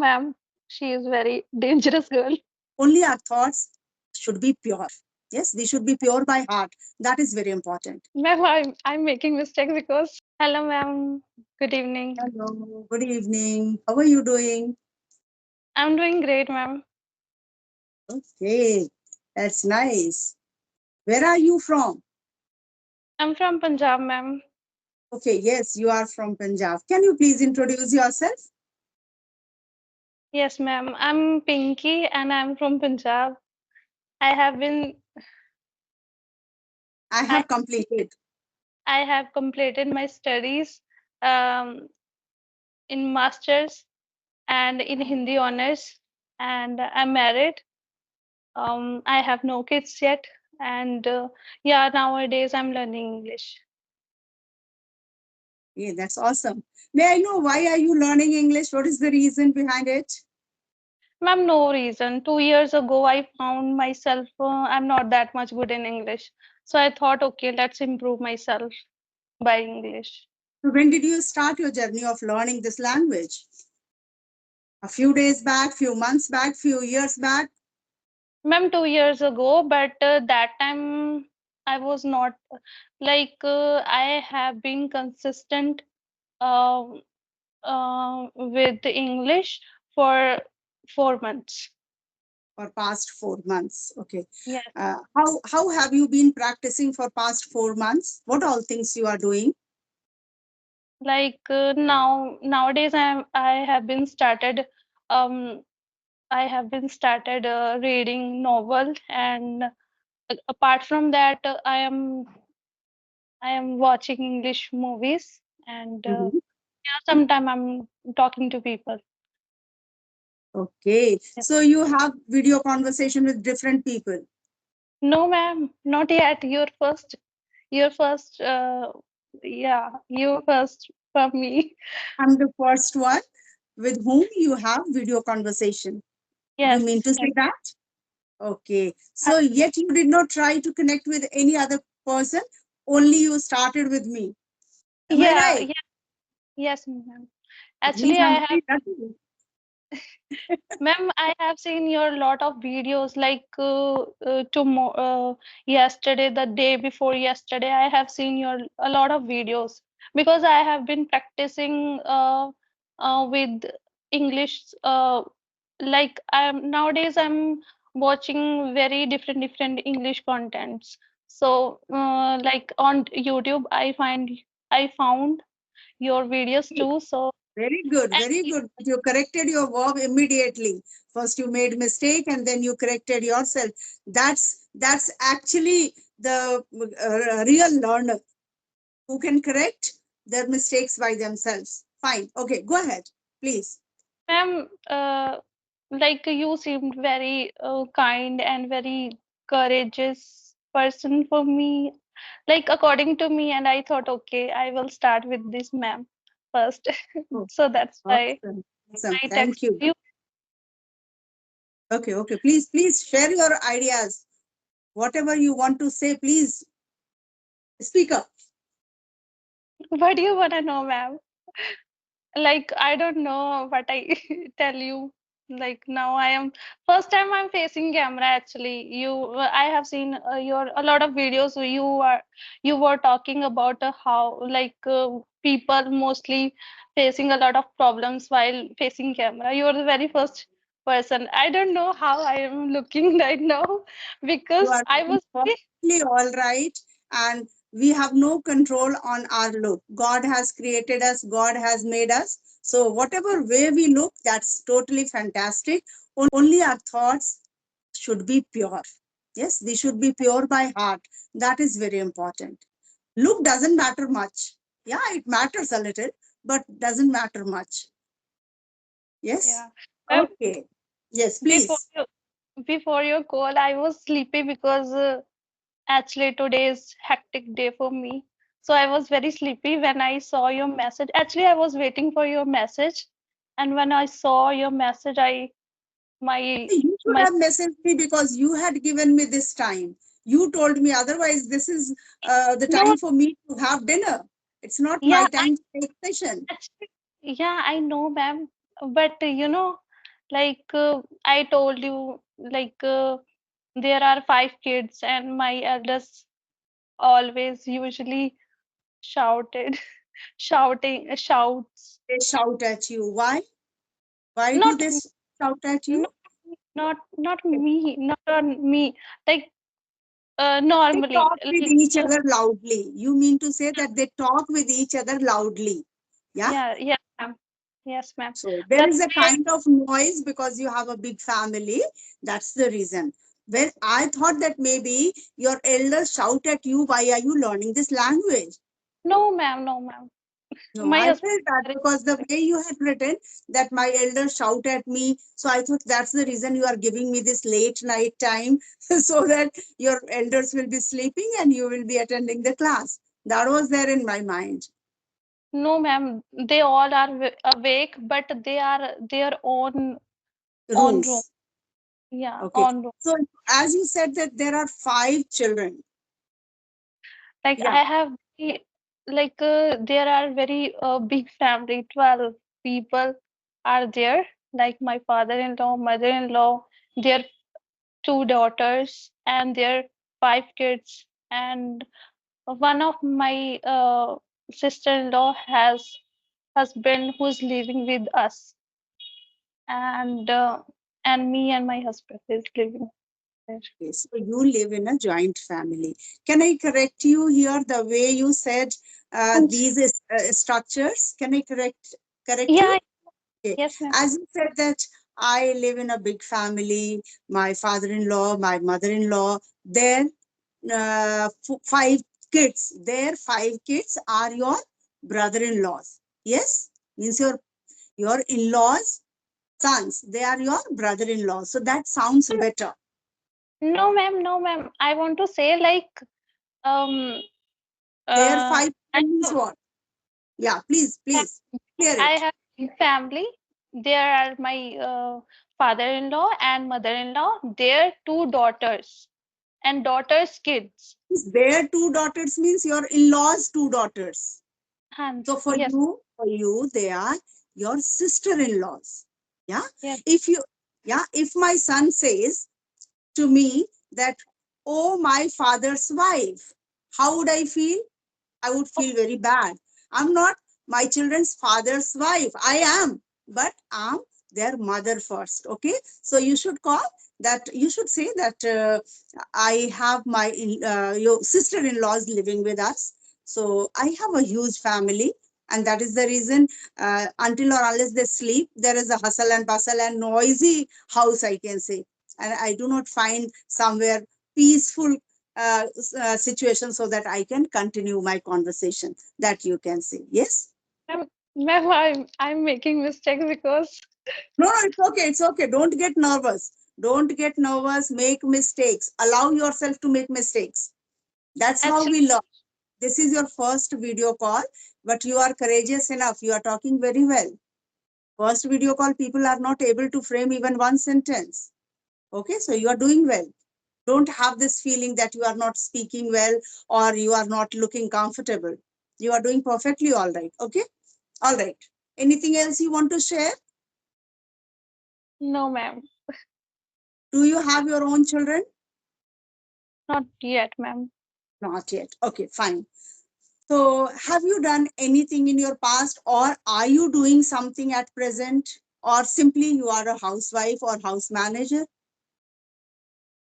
ma'am. She is very dangerous girl. Only our thoughts should be pure. Yes, we should be pure by heart. That is very important. Ma'am, I'm making mistakes because hello ma'am. Good evening. Hello, good evening. How are you doing? I'm doing great, ma'am. Okay, that's nice. Where are you from? I'm from Punjab, ma'am. Okay, yes, you are from Punjab. Can you please introduce yourself? Yes, ma'am. I'm Pinky and I'm from Punjab. I have been I I have completed. I have completed my studies um, in masters and in Hindi honors, and I'm married. I have no kids yet, and yeah, nowadays I'm learning English. Yeah, that's awesome. May I know why are you learning English? What is the reason behind it? Ma'am, no reason. 2 years ago, I found myself I'm not that much good in English, so I thought, okay, let's improve myself by English. So when did you start your journey of learning this language? A few days back, few months back, few years back? Ma'am, 2 years ago, but that time I was not I have been consistent uh, with English for 4 months. For past 4 months. Okay. Yes, How have you been practicing for past 4 months? What all things you are doing? nowadays I have been started um reading novel, and apart from that, I am watching English movies, and Mhm. yeah, sometime I'm talking to people. Okay. Yeah. So you have video conversation with different people. No, ma'am, not yet. You're first. Yeah, you first from me. I'm the first one with whom you have video conversation. You mean Yes, to say that? Okay. So yet you did not try to connect with any other person. Only you started with me. Am I yeah, right? yeah, yes, ma'am. It means Actually, I'm I have. very lucky. Ma'am, I have seen your lot of videos yesterday, the day before yesterday. I have seen your a lot of videos because I have been practicing with English. I'm watching very different English contents. So like on YouTube, I found your videos too. So Very good, and very good. You corrected your verb immediately. First you made mistake and then you corrected yourself. That's actually the real learner who can correct their mistakes by themselves. Fine. Okay, go ahead, please. ma'am, you seemed very kind and very courageous person for me, like according to me, and I thought, okay, I will start with this ma'am first. Oh, So that's why awesome. Awesome. I Thank text you. you. Okay, okay. Please share your ideas. Whatever you want to say, please speak up. What do you want to know, ma'am? Like, I don't know what I tell you. Like, now I am first time I'm facing camera. Actually, I have seen your a lot of videos where you were talking about how people mostly facing a lot of problems while facing camera. You are the very first person. I don't know how I am looking right now You because are I looking was perfectly all right, and we have no control on our look. God has created us, God has made us. So, whatever way we look, that's totally fantastic. Only our thoughts should be pure. Yes, we should be pure by heart. That is very important. Look doesn't matter much. Yeah, it matters a little, but doesn't matter much. Yes? yeah. Okay. Yes, Before please. you before your call, I was sleepy because actually today is hectic day for me. So I was very sleepy when I saw your message. Actually, I was waiting for your message, and when I saw your message, I my You should my have messaged me because you had given me this time. You told me otherwise, this is the no, time for me to have dinner. It's not my yeah, time to take session. actually, yeah, I know, ma'am. But Like I told you, like there are five kids, and my eldest always usually shouted, shouts. They shout at you. Why do Not they shout at you? not not Okay. me, not on me. Like They normally, talk with like each other loudly. You mean to say that they talk with each other loudly? Yeah. yeah, yeah, ma'am. Yes, ma'am. So there That is a they kind of noise because you have a big family. That's the reason. Well, I thought that maybe your elders shout at you. Why are you learning this language? no, ma'am, no, ma'am. No, My I husband felt that is because the way you had written that my elders shout at me. So I thought that's the reason you are giving me this late night time so that your elders will be sleeping and you will be attending the class. That was there in my mind. no, ma'am. They all are awake, but they are their own room. Rooms. Yeah, Okay. own room. So as you said that there are five children. Like Yeah. I have like there are very big family. 12 people are there. Like my father-in-law, mother-in-law, their two daughters, and their five kids. And one of my sister-in-law has husband who's living with us, and me and my husband is living there. Okay, so you live in a joint family. Can I correct you here the way you said And these structures? Can I correct you? yeah, Okay. yes, ma'am. As you said that I live in a big family, my father-in-law, my mother-in-law, their five kids. Their five kids are your brother-in-laws. Yes, means your in-laws sons. They are your brother-in-law. So that sounds better. No, ma'am, no, ma'am. I want to say like um Their uh five I means have, what? Yeah, please clear I it. have big family. There are my father-in-law and mother-in-law, their two daughters and daughters' kids. Their two daughters means your in-laws two daughters. And So yes, for you, they are your sister-in-laws. Yeah. yes. If you, yeah, if my son says to me that, oh, my father's wife, how would I feel? I would feel very bad. I'm not my children's father's wife. I am, but I'm their mother first. Okay. So you should call that, you should say that I have my your sister-in-laws living with us. So I have a huge family. And that is the reason until or unless they sleep, there is a hustle and bustle and noisy house, I can say. And I do not find somewhere peaceful situation so that I can continue my conversation. That you can say. Yes. Ma'am, I'm making mistakes because No, no, it's okay. It's okay. Don't get nervous. Don't get nervous. Make mistakes. Allow yourself to make mistakes. That's how actually we learn. This is your first video call, but you are courageous enough. You are talking very well. First video call, people are not able to frame even one sentence. Okay, so you are doing well. Don't have this feeling that you are not speaking well or you are not looking comfortable. You are doing perfectly all right. Okay, all right. Anything else you want to share? no, ma'am, Do you have your own children? not yet, ma'am. Not yet. Okay, fine. So, have you done anything in your past, or are you doing something at present, or simply you are a housewife or house manager?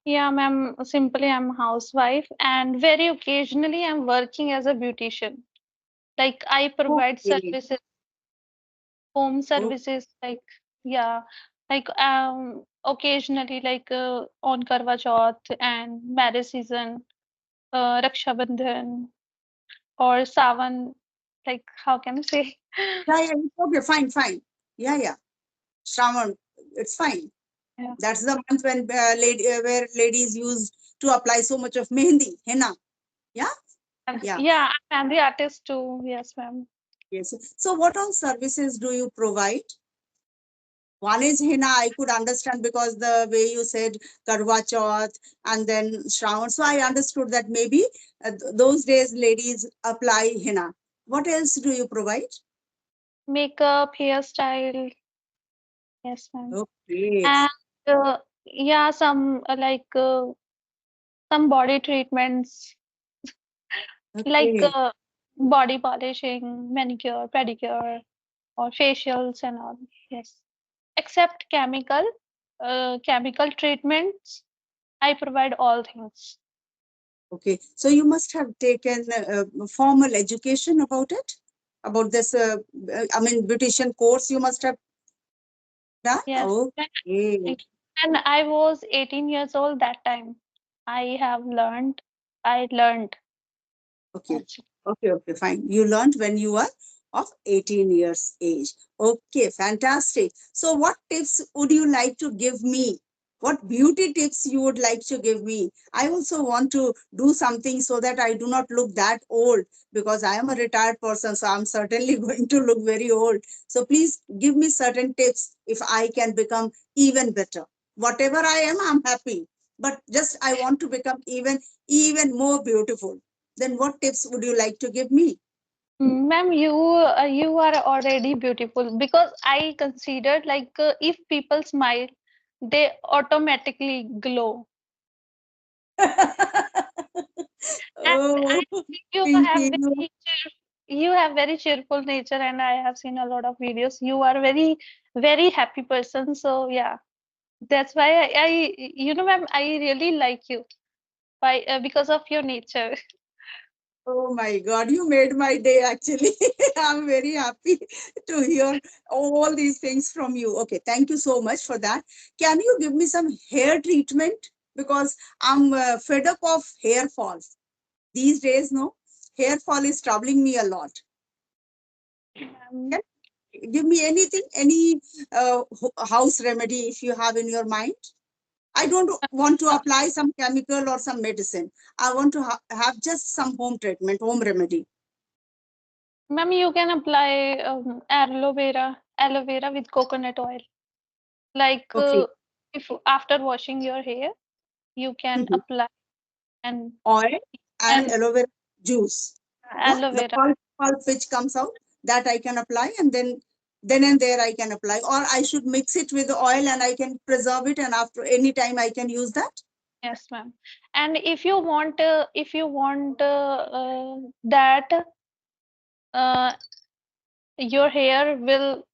Yeah, ma'am. Simply, I'm a housewife, and very occasionally, I'm working as a beautician. Like I provide Okay. services, home Oh, services, like yeah, like occasionally, like on Karwa Chauth and marriage season, Raksha Bandhan or Sawan. Like how can I say? yeah, yeah. It's okay, fine. Yeah, yeah. Shravan, it's fine. Yeah, That's the month when where ladies use to apply so much of mehendi, henna. Yeah, and yeah. yeah, I'm the artist too. Yes, ma'am. Yes. So, what all services do you provide? One is henna, I could understand because the way you said Karwa Chauth and then Shravan. So, I understood that maybe those days ladies apply henna. What else do you provide? Makeup, hairstyle, Yes, ma'am. Okay. And yeah, some body treatments like Okay. body polishing, manicure, pedicure, or facials and all. Yes. Except chemical treatments, I provide all things. Okay. So you must have taken formal education about it, about this, I mean, beautician course you must have done. Yes. Okay. And I was 18 years old that time. I have learned. I learned Okay. actually. Okay. Okay. Fine. You learned when you were of 18 years age. Okay. Fantastic. So what tips would you like to give me? What beauty tips you would like to give me? I also want to do something so that I do not look that old, because I am a retired person. So I'm certainly going to look very old. So please give me certain tips if I can become even better. Whatever I am, I'm happy. But just I want to become even more beautiful. Then what tips would you like to give me? Ma'am, you are already beautiful because I considered if people smile, they automatically glow. And Oh, I think you thank have you. you have very cheerful nature, and I have seen a lot of videos. You are very happy person. So yeah, that's why ma'am, I really like you by because of your nature. Oh my God, you made my day actually. I'm very happy to hear all these things from you. Okay, thank you so much for that. Can you give me some hair treatment? Because I'm fed up of hair falls. These days, no, hair fall is troubling me a lot. Um, Can you give me anything, any house remedy if you have in your mind? I don't want to uh, apply some chemical or some medicine. I want to have just some home treatment, home remedy. Ma'am, you can apply aloe vera with coconut oil. Like Okay. if after washing your hair, you can Mhm. apply and Oil and and aloe vera juice. Yeah, aloe the vera. pulp which comes out, that I can apply, and then and there I can apply. Or I should mix it with the oil and I can preserve it, and after any time I can use that. Yes, ma'am. And if you want that uh, your hair will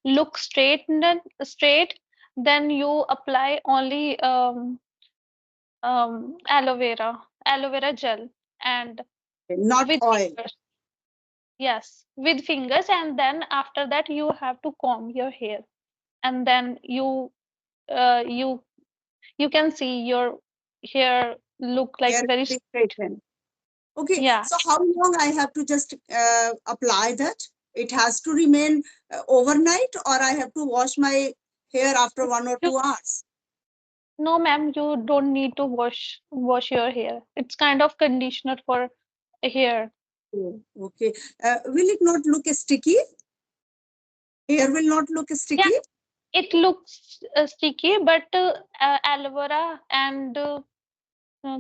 look straight, then you apply only aloe vera gel and Not with oil. fingers. Yes, with fingers, and then after that you have to comb your hair, and then uh, you you can see your hair look like Hair very will be straight. straightened. Okay, Yeah, so how long I have to just apply that? It has to remain overnight, or I have to wash my hair after one or you 2 hours? no, ma'am, you don't need to wash your hair. It's kind of conditioner for hair. Oh, okay. Will it not look sticky? Hair will not look Yeah, sticky? it looks sticky, but aloe vera and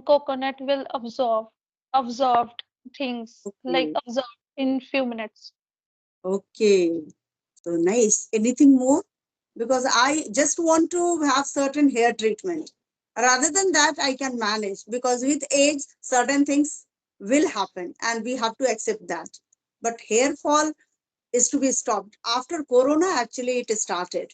coconut will absorbed things like Okay. absorb in few minutes. Okay. So nice. Anything more? Because I just want to have certain hair treatment. Rather than that, I can manage, because with age, certain things will happen and we have to accept that. But hair fall is to be stopped. After Corona, actually, it started.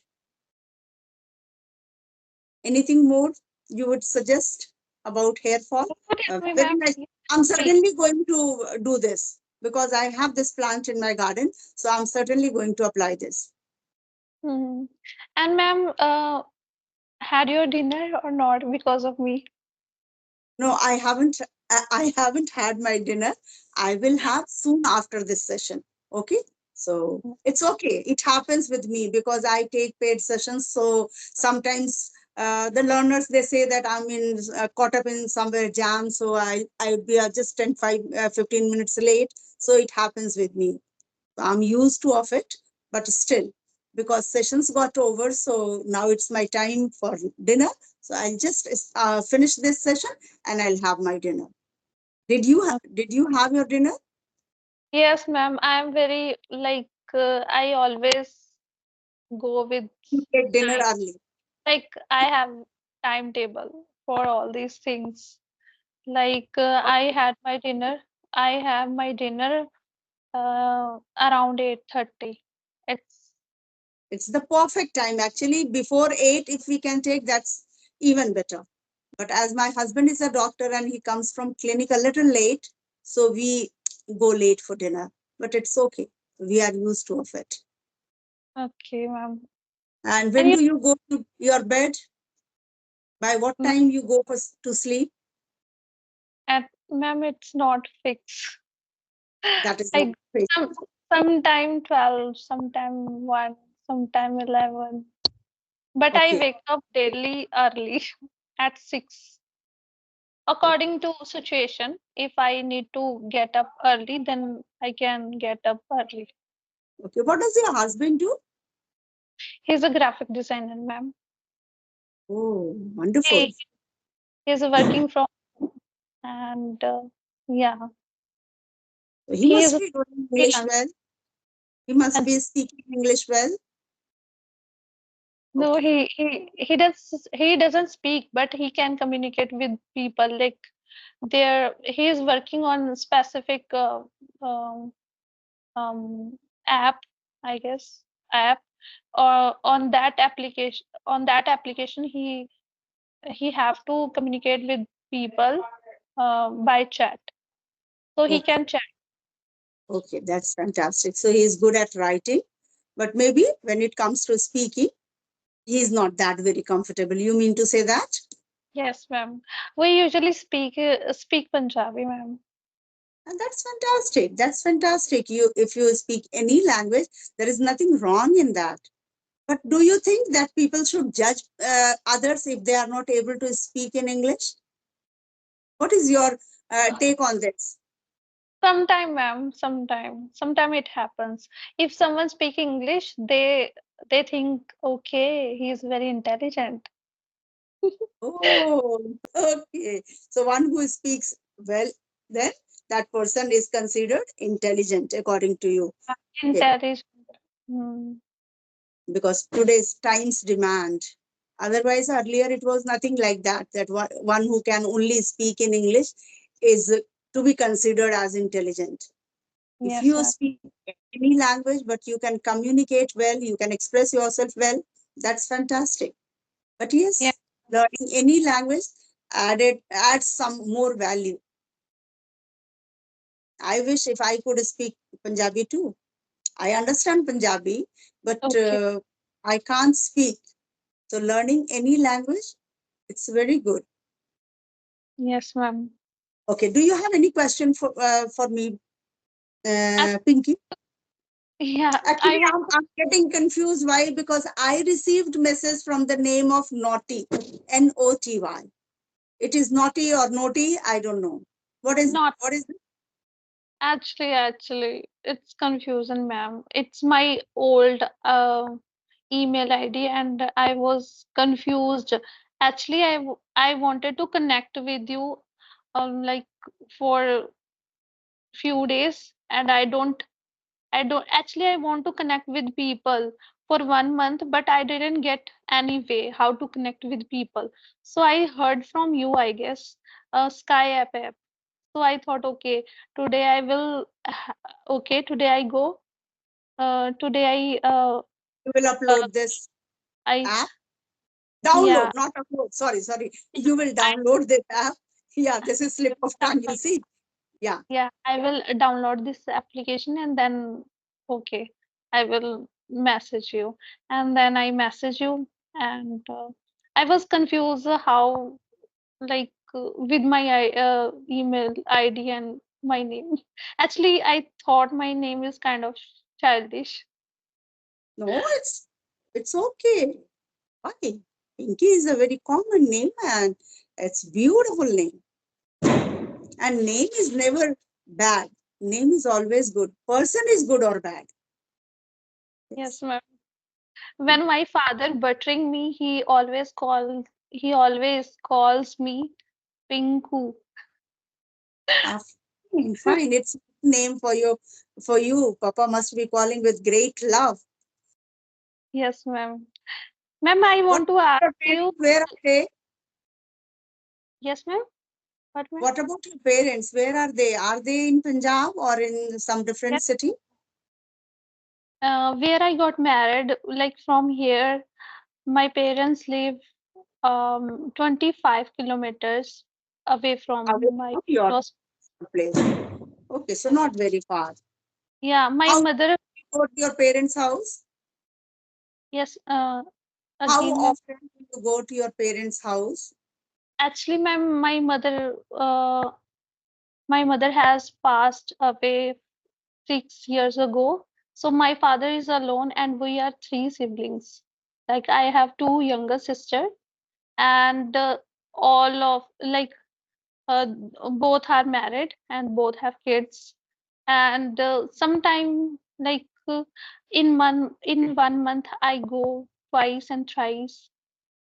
Anything more you would suggest about hair fall? You tell me, Very ma'am. nice. You I'm tell me. certainly going to do this because I have this plant in my garden. So I'm certainly going to apply this. Hmm. And ma'am, had your dinner or not because of me? No, I haven't. I haven't had my dinner. I will have soon after this session. Okay. So it's okay. It happens with me because I take paid sessions. So sometimes the learners, they say that I'm in caught up in somewhere jam. So I'll be just 15 minutes late. So it happens with me. I'm used to of it, but still, because sessions got over, so now it's my time for dinner. So I'll just finish this session and I'll have my dinner. Did you have your dinner? Yes, ma'am. I'm very I always go with You take dinner time. early. Like I have timetable for all these things. Like I had my dinner. I have my dinner around 8:30. It's It's the perfect time. Actually, before 8, if we can take, that's even better. But as my husband is a doctor and he comes from clinic a little late, so we go late for dinner. But it's okay. We are used to of it. okay, ma'am. And And when you, do you go to your bed? By what mm, time you go to sleep? at ma'am, it's not fixed. That is not Like great. some sometime 12, sometime 1, sometime 11. But I Okay. wake up daily early at 6. According to situation, if I need to get up early, then I can get up early. Okay. What does your husband do? He's a graphic designer, ma'am. Oh, wonderful. He he's working from and yeah, He he is must a be doing English freelance. well. He must And be speaking English well. no, Okay. he doesn't speak, but he can communicate with people. Like there, he is working on specific um, um, app, I guess, app, or on that application he have to communicate with people by chat, so he Okay. can chat. Okay. That's fantastic. So he is good at writing, but maybe when it comes to speaking, he is not that very comfortable. You mean to say that? Yes, ma'am. We usually speak Punjabi, ma'am. And that's fantastic. That's fantastic. If you speak any language, there is nothing wrong in that. But do you think that people should judge others if they are not able to speak in English? What is your take on this? Sometime, ma'am, sometime it happens. If someone speak English, they think, okay, he is very intelligent. Oh, okay. So one who speaks well, then that person is considered intelligent according to you. Okay. Intelligent. Hmm. Because today's times demand. Otherwise, earlier it was nothing like that, that one who can only speak in English is to be considered as intelligent. If Yes, you ma'am. speak any language, but you can communicate well, you can express yourself well, that's fantastic. But Yeah. yes, learning any language adds some more value. I wish if I could speak Punjabi too. I understand Punjabi, but Okay. I can't speak. So learning any language, it's very good. Yes, ma'am. Okay. Do you have any question for me, Ac- Pinky? Yeah, I Actually, want I'm getting confused. Why? Because I received message from the name of Naughty, Noty. It is naughty or naughty. I don't know. not What is actually, it's confusion, ma'am. It's my old email ID, and I was confused. Actually, I wanted to connect with you, like for few days, and I don't actually I want to connect with people for 1 month, but I didn't get any way how to connect with people. So I heard from you, I guess, Sky app. So I thought, okay, today I will, okay, today I go, today you will uh, upload this I, app? yeah, Download, not upload. Sorry. You will I, download this app. Yeah, this is slip of tongue. You see? Yeah. yeah, I will download this application and then, okay, I will message you. And then I message you, and I was confused how, like, with my email ID and my name. Actually, I thought my name is kind of childish. No, it's okay. Why? Pinky is a very common name and it's beautiful name. And name is never bad. Name is always good. Person is good or bad. Yes, Yes. ma'am. When my father buttering me, he always calls me Pinku. Ah, fine. It's name for you. For you, Papa must be calling with great love. Yes, ma'am. Ma'am, I What want to ask about your you. parents? Where are they? Yes, ma'am. What, ma'am? What about your parents? Where are they? Are they in Punjab or in some different Yes. city? Where I got married, like from here, my parents live 25 kilometers away Away from my from your house. place. Okay, so Yes. not very far. Yeah, my How do mother. you go to your parents' house? Yes. How Again, ma'am. often do you go to your parents' house? Actually, ma'am, my mother has passed away 6 years ago. So my father is alone, and we are three siblings. Like I have two younger sister, and all of like both are married and both have kids. And sometime in 1 month I go twice and thrice.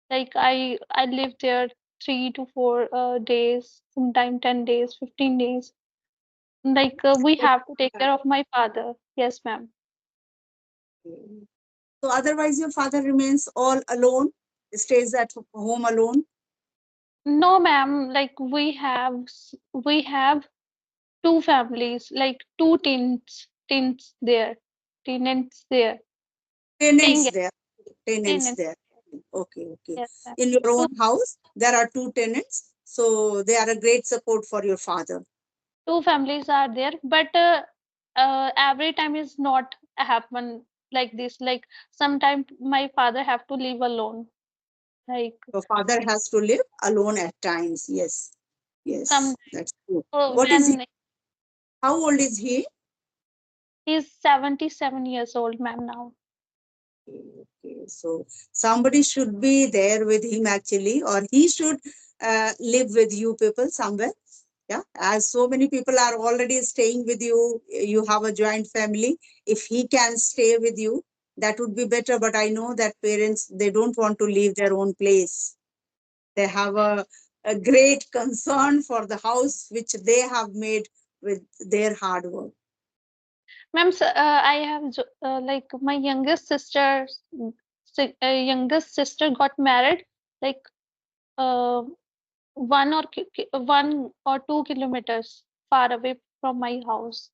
Like I live there 3 to 4 days, sometime 10 days, 15 days. Like we have to take care of my father. Yes, ma'am. Okay. So otherwise, your father remains all alone, stays at home alone. No, ma'am. Like we have two families, like two teens there, tenants there, Tenants staying there. Tenants tenants. there. Okay, okay. Yes, ma'am. In your Two own house, there are two tenants, so they are a great support for your father. two families are there, but every time is not happen like this. Like sometimes my father have to live alone. Like Your father has to live alone at times. Yes, some yes, that's true. What is he? when How old is he? he's 77 years old, ma'am, now. Okay, so somebody should be there with him actually, or he should live with you people somewhere. Yeah, as so many people are already staying with you, you have a joint family. If he can stay with you, that would be better. But I know that parents, they don't want to leave their own place. They have a great concern for the house which they have made with their hard work. Ma'am, I have like my youngest sister got married like uh, 1 or 2 kilometers far away from my house.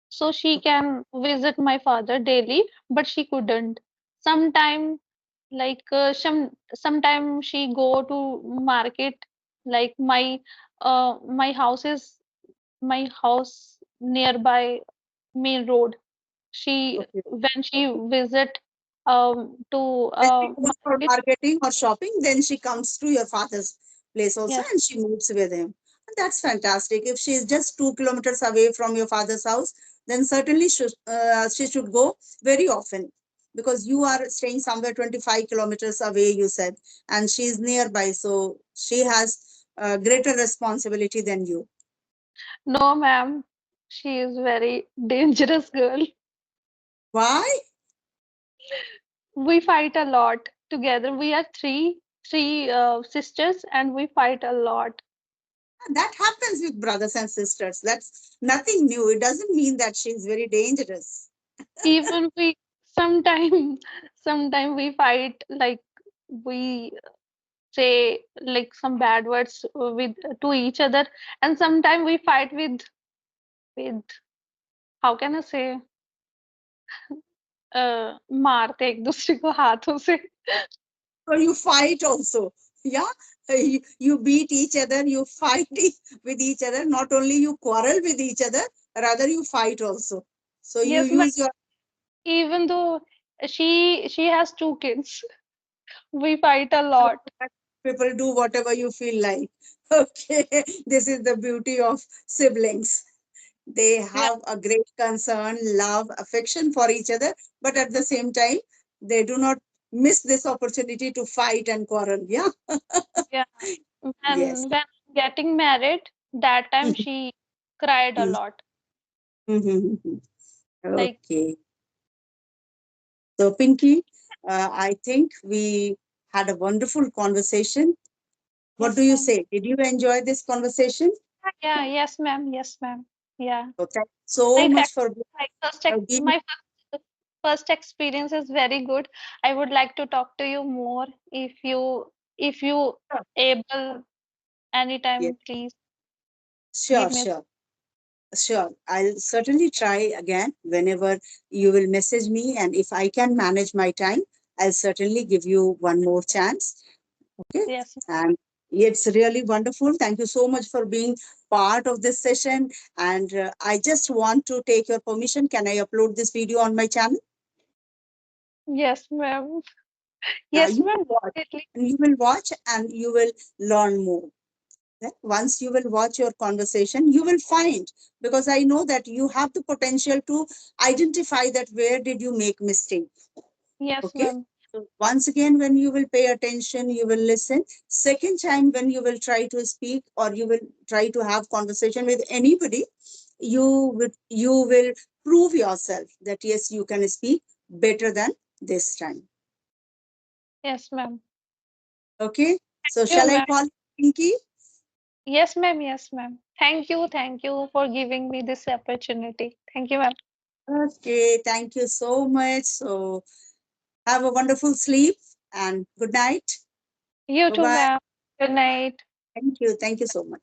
So she can visit my father daily, but she couldn't. Sometime sometime she go to market. Like my house nearby main road. She Okay. When she visit to When she goes for market. marketing or shopping, then she comes to your father's place also Yes. and she moves with him. And that's fantastic. If she is just 2 kilometers away from your father's house, then certainly she should go very often because you are staying somewhere 25 kilometers away, you said, and she is nearby. So she has greater responsibility than you. No, ma'am. She is very dangerous girl. Why? We fight a lot together. We are three sisters, and we fight a lot. That happens with brothers and sisters. That's nothing new. It doesn't mean that she's very dangerous. Even we sometime sometime we fight, like we say like some bad words with to each other, and sometime we fight with how can I say मारते एक दूसरे को हाथों से. So you fight also. Yeah. You beat each other, you fight with each other. Not only you quarrel with each other, rather you fight also. So you Yes, ma'am. use your Even though she has two kids, we fight a lot. people do whatever you feel like. Okay. This is the beauty of siblings. They Yeah, have a great concern, love, affection for each other, but at the same time, they do not miss this opportunity to fight and quarrel. Yeah. yeah. Yes. When getting married, that time she cried a lot. Like Okay. So, Pinky, I think we had a wonderful conversation. What do yes, you ma'am. say? Did you enjoy this conversation? Yeah, yes, ma'am. Yes, ma'am. Yeah. So, thank you so Like much actually, for my being. first first experience is very good. I would like to talk to you more if you Sure. able Yes. anytime, please Sure, give me. sure. Sure, I'll certainly try again whenever you will message me, and if I can manage my time, I'll certainly give you one more chance. Okay, Yes, and it's really wonderful. Thank you so much for being part of this session. And I just want to take your permission. Can I upload this video on my channel? yes, ma'am. Yeah, Yes, you ma'am. will watch, Definitely. and you will watch, and you will learn more. That once you will watch your conversation, you will find, because I know that you have the potential to identify that where did you make mistake. Yes, Okay, ma'am. so once again, when you will pay attention, you will listen. Second time, when you will try to speak or you will try to have conversation with anybody, you will prove yourself that yes, you can speak better than this time. Yes, ma'am. Okay, so You, shall I ma'am. call Pinky? Yes, ma'am. Yes, ma'am. Thank you. Thank you for giving me this opportunity. Thank you, ma'am. Okay, thank you so much. So have a wonderful sleep and good night. You Bye too, bye. ma'am. Good night. Thank you. Thank you so much.